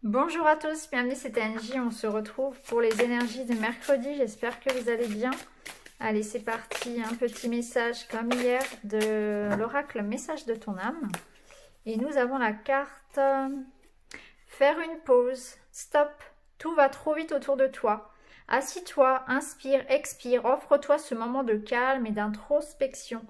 Bonjour à tous, bienvenue, c'est Angie, on se retrouve pour les énergies de mercredi, j'espère que vous allez bien. Allez, c'est parti, un petit message comme hier de l'oracle Message de ton âme. Et nous avons la carte Faire une pause, stop, tout va trop vite autour de toi. Assis-toi, inspire, expire, offre-toi ce moment de calme et d'introspection.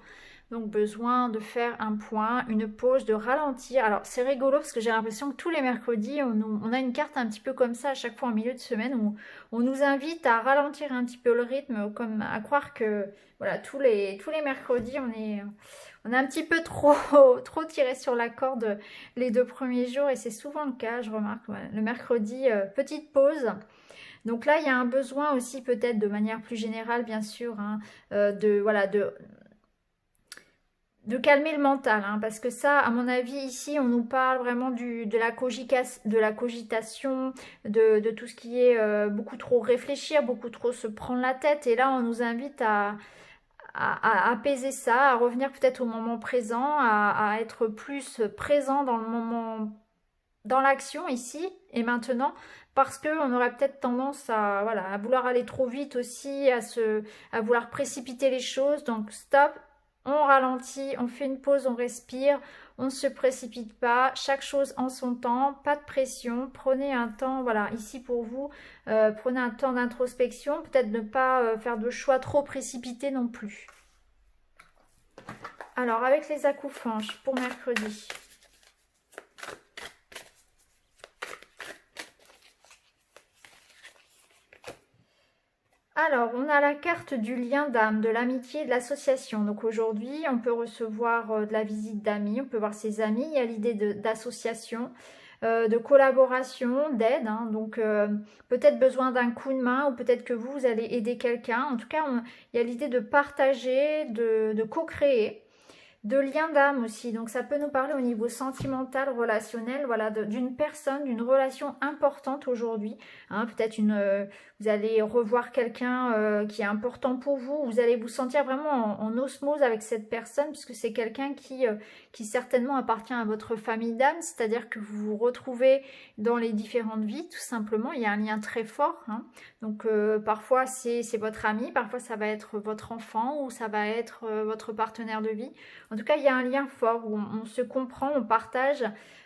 Donc besoin de faire un point, une pause, de ralentir. Alors c'est rigolo parce que j'ai l'impression que tous les mercredis, on a une carte un petit peu comme ça à chaque fois en milieu de semaine où on nous invite à ralentir un petit peu le rythme, comme à croire que voilà, tous les mercredis, on est un petit peu trop, trop tiré sur la corde les 2 premiers jours et c'est souvent le cas, je remarque. Ouais. Le mercredi, petite pause. Donc là, il y a un besoin aussi peut-être de manière plus générale, bien sûr, hein, de calmer le mental, hein, parce que ça, à mon avis, ici, on nous parle vraiment de la cogitation, de tout ce qui est beaucoup trop réfléchir, beaucoup trop se prendre la tête. Et là, on nous invite à apaiser ça, à revenir peut-être au moment présent, à être plus présent dans le moment, dans l'action ici et maintenant, parce qu'on aurait peut-être tendance à, voilà, à vouloir aller trop vite aussi, à vouloir précipiter les choses. Donc stop, on ralentit, on fait une pause, on respire, on ne se précipite pas, chaque chose en son temps, pas de pression, prenez un temps, voilà, ici pour vous, prenez un temps d'introspection, peut-être ne pas faire de choix trop précipités non plus. Alors avec les accoufanges pour mercredi. Alors, on a la carte du lien d'âme, de l'amitié et de l'association. Donc aujourd'hui, on peut recevoir de la visite d'amis, on peut voir ses amis. Il y a l'idée d'association, de collaboration, d'aide. Hein. Donc peut-être besoin d'un coup de main ou peut-être que vous allez aider quelqu'un. En tout cas, il y a l'idée de partager, de co-créer. De lien d'âme aussi, donc ça peut nous parler au niveau sentimental, relationnel, voilà, d'une personne, d'une relation importante aujourd'hui. Hein, peut-être vous allez revoir quelqu'un qui est important pour vous, vous allez vous sentir vraiment en osmose avec cette personne, puisque c'est quelqu'un qui certainement appartient à votre famille d'âme, c'est-à-dire que vous vous retrouvez dans les différentes vies, tout simplement, il y a un lien très fort. Hein. Donc parfois c'est votre ami, parfois ça va être votre enfant ou ça va être votre partenaire de vie. En tout cas, il y a un lien fort où on se comprend, on partage,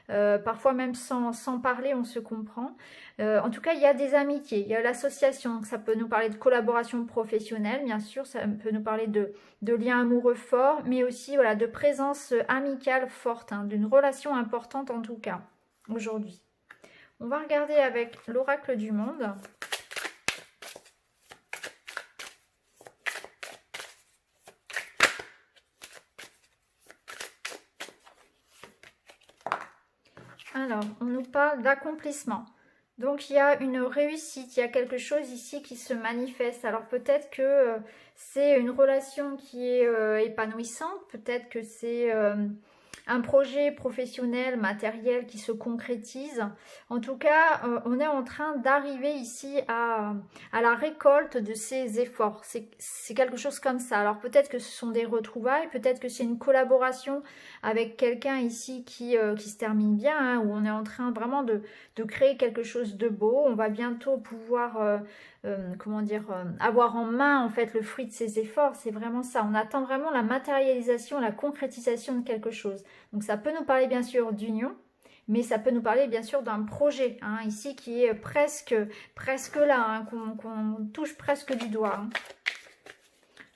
parfois même sans parler, on se comprend. En tout cas, il y a des amitiés, il y a l'association, ça peut nous parler de collaboration professionnelle, bien sûr, ça peut nous parler de liens amoureux forts, mais aussi voilà, de présence amicale forte, hein, d'une relation importante en tout cas, aujourd'hui. On va regarder avec l'oracle du monde. Alors, on nous parle d'accomplissement. Donc, il y a une réussite, il y a quelque chose ici qui se manifeste. Alors, peut-être que c'est une relation qui est épanouissante, peut-être que c'est un projet professionnel, matériel qui se concrétise. En tout cas, on est en train d'arriver ici à la récolte de ces efforts. C'est quelque chose comme ça. Alors peut-être que ce sont des retrouvailles, peut-être que c'est une collaboration avec quelqu'un ici qui se termine bien, hein, où on est en train vraiment de créer quelque chose de beau. On va bientôt pouvoir comment dire, avoir en main en fait le fruit de ses efforts. C'est vraiment ça. On attend vraiment la matérialisation, la concrétisation de quelque chose. Donc ça peut nous parler bien sûr d'union, mais ça peut nous parler bien sûr d'un projet, hein, ici qui est presque là, hein, qu'on touche presque du doigt. Hein.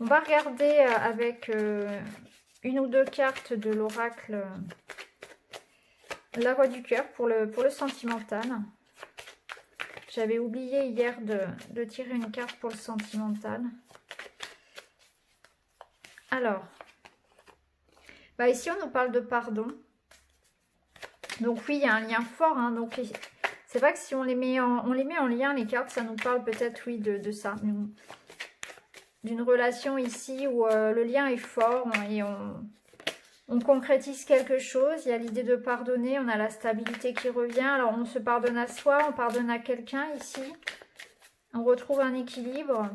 On va regarder avec une ou deux cartes de l'oracle la Roi du cœur pour le sentimental. J'avais oublié hier de tirer une carte pour le sentimental. Alors, bah ici on nous parle de pardon. Donc oui, il y a un lien fort. Hein, donc c'est vrai que si on les met en lien, les cartes, ça nous parle peut-être, oui, de ça. D'une relation ici où le lien est fort et on concrétise quelque chose. Il y a l'idée de pardonner, on a la stabilité qui revient. Alors on se pardonne à soi, on pardonne à quelqu'un ici. On retrouve un équilibre.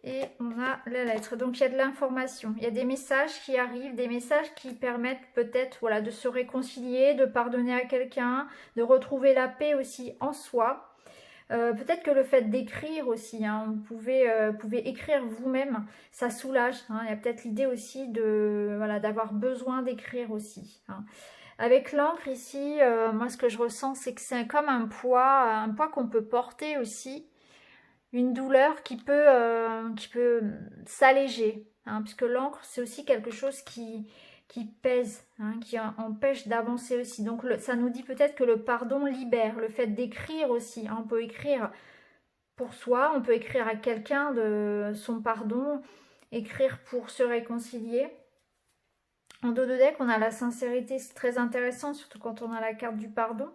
Et on a la lettre. Donc il y a de l'information. Il y a des messages qui arrivent, des messages qui permettent peut-être voilà, de se réconcilier, de pardonner à quelqu'un, de retrouver la paix aussi en soi. Peut-être que le fait d'écrire aussi, hein, vous pouvez écrire vous-même, ça soulage. Hein. Il y a peut-être l'idée aussi de voilà, d'avoir besoin d'écrire aussi. Hein. Avec l'encre ici, moi ce que je ressens, c'est que c'est comme un poids qu'on peut porter aussi. Une douleur qui peut s'alléger, hein, puisque l'encre, c'est aussi quelque chose qui pèse, hein, qui empêche d'avancer aussi. Donc ça nous dit peut-être que le pardon libère, le fait d'écrire aussi. Hein, on peut écrire pour soi, on peut écrire à quelqu'un de son pardon, écrire pour se réconcilier. En dos de deck, on a la sincérité, c'est très intéressant, surtout quand on a la carte du pardon.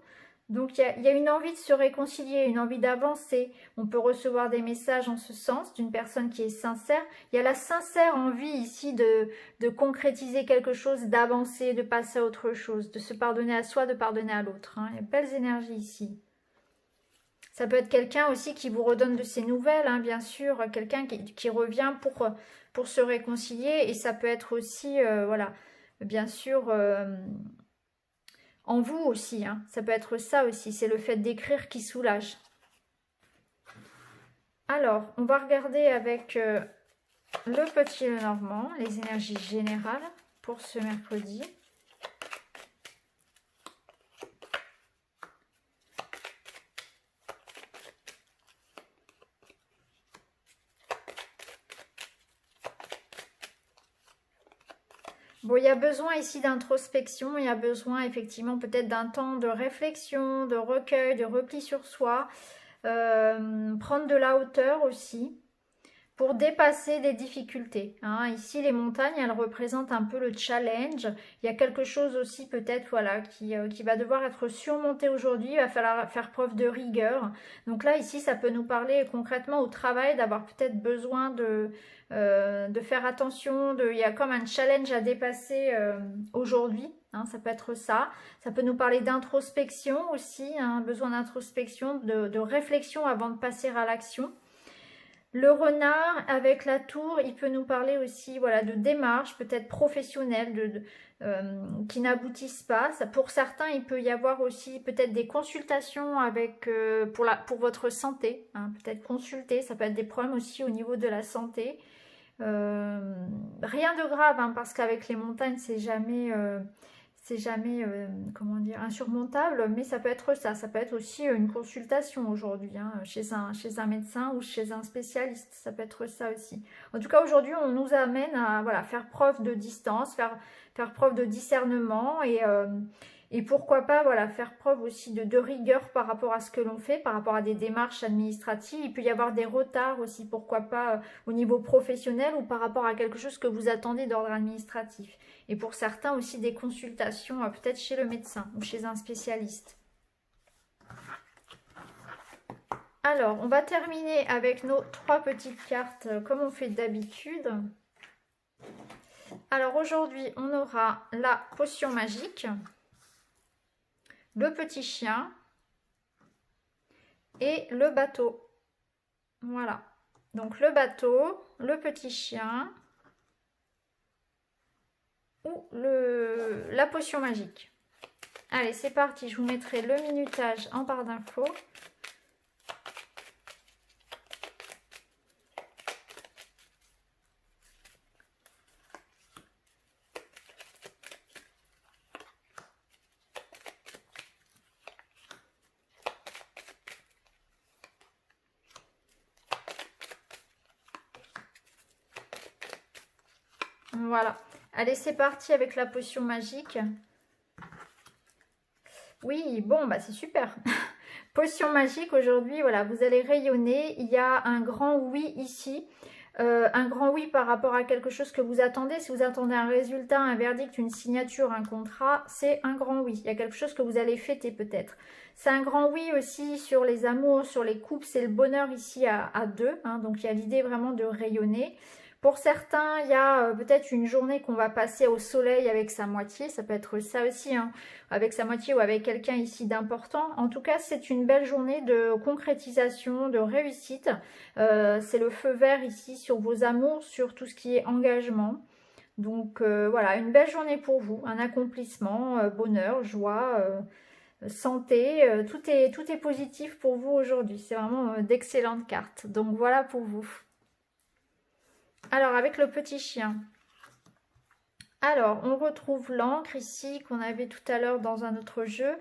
Donc il y a une envie de se réconcilier, une envie d'avancer. On peut recevoir des messages en ce sens d'une personne qui est sincère. Il y a la sincère envie ici de concrétiser quelque chose, d'avancer, de passer à autre chose, de se pardonner à soi, de pardonner à l'autre. Hein. Il y a de belles énergies ici. Ça peut être quelqu'un aussi qui vous redonne de ses nouvelles, hein, bien sûr, quelqu'un qui revient pour se réconcilier. Et ça peut être aussi, voilà, bien sûr... en vous aussi, hein. Ça peut être ça aussi, c'est le fait d'écrire qui soulage. Alors, on va regarder avec le petit Lenormand, les énergies générales pour ce mercredi. Bon, il y a besoin ici d'introspection, il y a besoin effectivement peut-être d'un temps de réflexion, de recueil, de repli sur soi, prendre de la hauteur aussi pour dépasser des difficultés. Hein. Ici, les montagnes, elles représentent un peu le challenge. Il y a quelque chose aussi peut-être voilà, qui va devoir être surmonté aujourd'hui, il va falloir faire preuve de rigueur. Donc là, ici, ça peut nous parler concrètement au travail, d'avoir peut-être besoin de faire attention, il y a comme un challenge à dépasser aujourd'hui, hein, ça peut être ça. Ça peut nous parler d'introspection aussi, hein, besoin d'introspection, de réflexion avant de passer à l'action. Le renard avec la tour, il peut nous parler aussi voilà, de démarches peut-être professionnelles qui n'aboutissent pas. Ça, pour certains, il peut y avoir aussi peut-être des consultations avec, pour votre santé. Hein, peut-être consulter, ça peut être des problèmes aussi au niveau de la santé. Rien de grave, hein, parce qu'avec les montagnes, c'est jamais comment dire, insurmontable, mais ça peut être ça peut être aussi une consultation aujourd'hui, hein, chez un médecin ou chez un spécialiste, ça peut être ça aussi. En tout cas, aujourd'hui, on nous amène à voilà, faire preuve de distance, faire preuve de discernement et pourquoi pas voilà, faire preuve aussi de rigueur par rapport à ce que l'on fait, par rapport à des démarches administratives. Il peut y avoir des retards aussi, pourquoi pas au niveau professionnel ou par rapport à quelque chose que vous attendez d'ordre administratif. Et pour certains aussi des consultations peut-être chez le médecin ou chez un spécialiste. Alors, on va terminer avec nos 3 petites cartes comme on fait d'habitude. Alors aujourd'hui, on aura la potion magique, le petit chien et le bateau. Voilà. Donc le bateau, le petit chien ou la potion magique. Allez, c'est parti. Je vous mettrai le minutage en barre d'infos. Voilà. Allez, c'est parti avec la potion magique. Oui, bon, bah c'est super. Potion magique aujourd'hui, voilà, vous allez rayonner. Il y a un grand oui ici. Un grand oui par rapport à quelque chose que vous attendez. Si vous attendez un résultat, un verdict, une signature, un contrat, c'est un grand oui. Il y a quelque chose que vous allez fêter peut-être. C'est un grand oui aussi sur les amours, sur les couples. C'est le bonheur ici à deux. Hein, donc il y a l'idée vraiment de rayonner. Pour certains, il y a peut-être une journée qu'on va passer au soleil avec sa moitié. Ça peut être ça aussi, hein, avec sa moitié ou avec quelqu'un ici d'important. En tout cas, c'est une belle journée de concrétisation, de réussite. C'est le feu vert ici sur vos amours, sur tout ce qui est engagement. Donc voilà, une belle journée pour vous, un accomplissement, bonheur, joie, santé, tout est positif pour vous aujourd'hui. C'est vraiment d'excellentes cartes. Donc voilà pour vous. Alors avec le petit chien. Alors on retrouve l'encre ici qu'on avait tout à l'heure dans un autre jeu.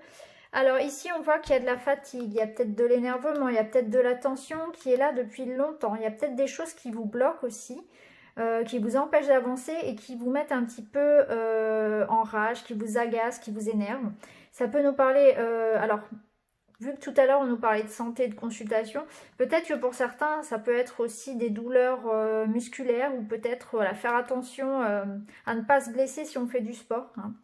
Alors ici on voit qu'il y a de la fatigue, il y a peut-être de l'énervement, il y a peut-être de la tension qui est là depuis longtemps. Il y a peut-être des choses qui vous bloquent aussi. Qui vous empêchent d'avancer et qui vous mettent un petit peu en rage, qui vous agacent, qui vous énervent. Ça peut nous parler, alors vu que tout à l'heure on nous parlait de santé et de consultation, peut-être que pour certains ça peut être aussi des douleurs musculaires ou peut-être voilà, faire attention à ne pas se blesser si on fait du sport. Hein.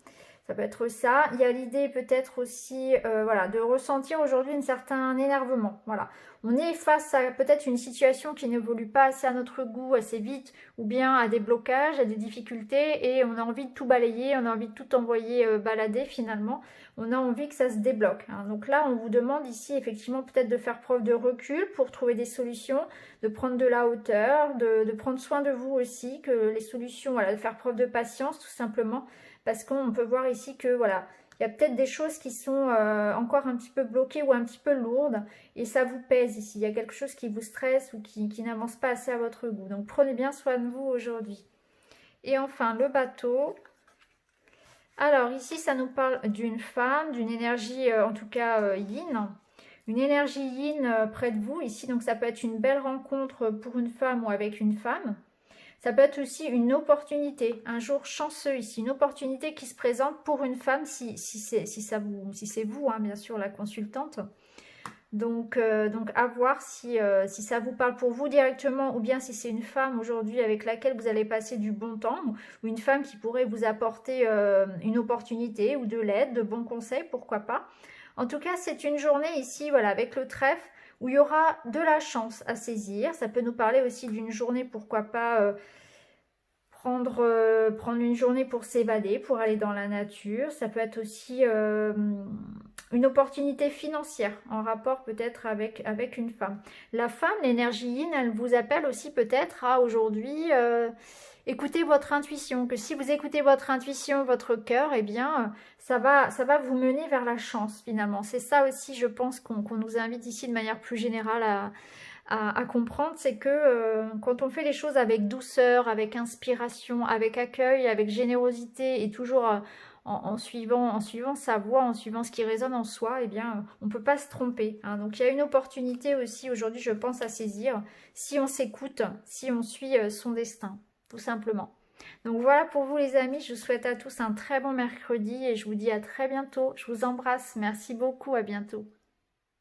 Ça peut être ça. Il y a l'idée peut-être aussi voilà, de ressentir aujourd'hui un certain énervement. Voilà. On est face à peut-être une situation qui n'évolue pas assez à notre goût, assez vite, ou bien à des blocages, à des difficultés, et on a envie de tout balayer, on a envie de tout envoyer balader finalement. On a envie que ça se débloque. Hein. Donc là, on vous demande ici effectivement peut-être de faire preuve de recul pour trouver des solutions, de prendre de la hauteur, de prendre soin de vous aussi, que les solutions, voilà, de faire preuve de patience tout simplement. Parce qu'on peut voir ici que voilà, il y a peut-être des choses qui sont encore un petit peu bloquées ou un petit peu lourdes et ça vous pèse ici. Il y a quelque chose qui vous stresse ou qui n'avance pas assez à votre goût. Donc prenez bien soin de vous aujourd'hui. Et enfin le bateau. Alors ici ça nous parle d'une femme, d'une énergie en tout cas yin. Une énergie yin près de vous ici. Donc ça peut être une belle rencontre pour une femme ou avec une femme. Ça peut être aussi une opportunité, un jour chanceux ici, une opportunité qui se présente pour une femme si c'est vous, hein, bien sûr, la consultante. Donc à voir si ça vous parle pour vous directement ou bien si c'est une femme aujourd'hui avec laquelle vous allez passer du bon temps ou une femme qui pourrait vous apporter une opportunité ou de l'aide, de bons conseils, pourquoi pas. En tout cas, c'est une journée ici, voilà, avec le trèfle, où il y aura de la chance à saisir. Ça peut nous parler aussi d'une journée, pourquoi pas, prendre une journée pour s'évader, pour aller dans la nature. Ça peut être aussi une opportunité financière en rapport peut-être avec une femme. La femme, l'énergie yin, elle vous appelle aussi peut-être à aujourd'hui écouter votre intuition. Que si vous écoutez votre intuition, votre cœur, eh bien ça va vous mener vers la chance finalement. C'est ça aussi, je pense, qu'on nous invite ici de manière plus générale à comprendre, c'est que quand on fait les choses avec douceur, avec inspiration, avec accueil, avec générosité et toujours en suivant sa voie, en suivant ce qui résonne en soi, eh bien, on ne peut pas se tromper. Hein. Donc, il y a une opportunité aussi aujourd'hui, je pense, à saisir si on s'écoute, si on suit son destin, tout simplement. Donc, voilà pour vous les amis, je vous souhaite à tous un très bon mercredi et je vous dis à très bientôt. Je vous embrasse, merci beaucoup, à bientôt.